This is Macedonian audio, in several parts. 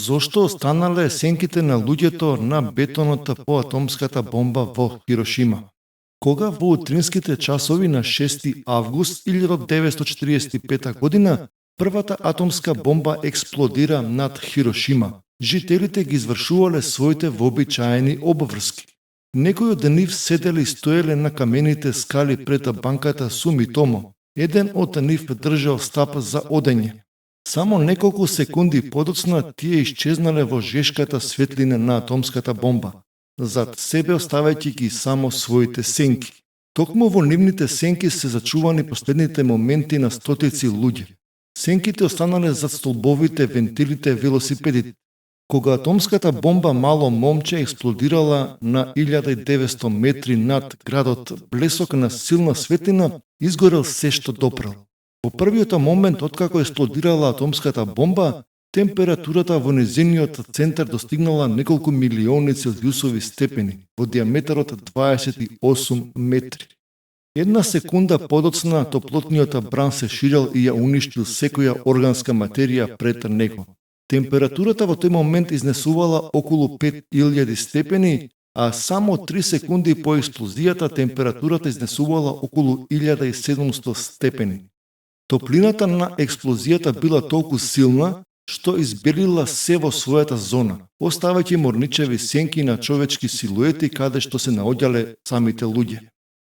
Зошто останале сенките на луѓето на бетонот по атомската бомба во Хирошима? Кога во утринските часови на 6 август 1945 година првата атомска бомба експлодира над Хирошима, жителите ги извршувале своите вообичаени обврски. Некои од нив седеле и стоеле на камените скали пред банката Сумитомо. Еден од нив држал стап за одење. Само неколку секунди подоцна тие исчезнале во жешката светлина на атомската бомба, зад себе оставајќи ги само своите сенки. Токму во нивните сенки се зачувани последните моменти на стотици луѓе. Сенките останале зад столбовите, вентилите, велосипедите. Кога атомската бомба мало момче експлодирала на 1900 метри над градот, блесок на силна светлина изгорел се што допрел. Во првиот момент откако експлодирала атомската бомба, температурата во незиниот центар достигнала неколку милиони целзиусови степени, во диаметарот 28 метри. Една секунда подоцна топлотниот бран се ширел и ја уништил секоја органска материја пред него. Температурата во тој момент изнесувала околу 5000 степени, а само 3 секунди по експлозијата температурата изнесувала околу 1700 степени. Топлината на експлозијата била толку силна, што избелила се во својата зона, оставајќи морничеви сенки на човечки силуети каде што се наоѓале самите луѓе.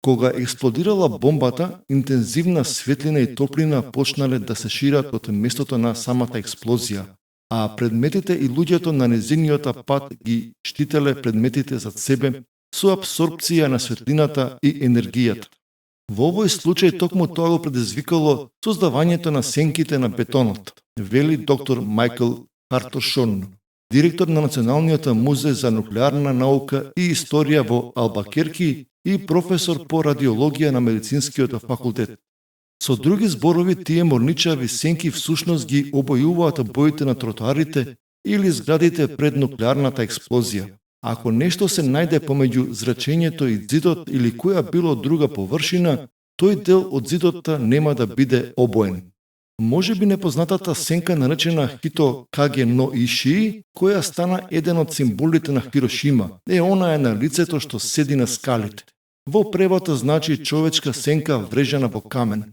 Кога експлодирала бомбата, интензивна светлина и топлина почнале да се шират од местото на самата експлозија, а предметите и луѓето на незиниот пат ги штителе предметите зад себе со апсорбција на светлината и енергијата. Во овој случај токму тоа го предизвикало создавањето на сенките на бетонот, вели доктор Майкл Хартошон, директор на Националниот музеј за нуклеарна наука и историја во Албакерки и професор по радиологија на медицинскиот факултет. Со други зборови, тие морничави сенки всушност ги обојуваат боите на тротоарите или зградите пред нуклеарната експлозија. Ако нешто се најде помеѓу зрачењето и зидот или која било друга површина, тој дел од зидот нема да биде обоен. Може би непознатата сенка наречена Хито Каге но Ишии, која стана еден од символите на Хирошима, она е на лицето што седи на скалите. Во превод значи човечка сенка врежана во камен.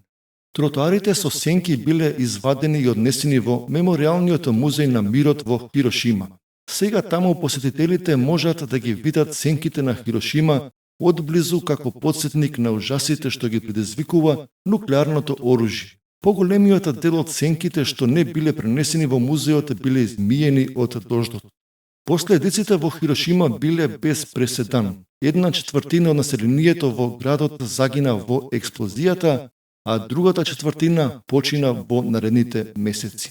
Тротоарите со сенки биле извадени и однесени во Мемориалниот музеј на мирот во Хирошима. Сега таму посетителите можат да ги видат сенките на Хирошима одблизу како потсетник на ужасите што ги предизвикува нуклеарното оружје. Поголемиот дел од сенките што не биле пренесени во музеот биле измиени од дождот. Последиците во Хирошима биле без преседан. 1/4 од населението во градот загина во експлозијата, а другата четвртина почина во наредните месеци.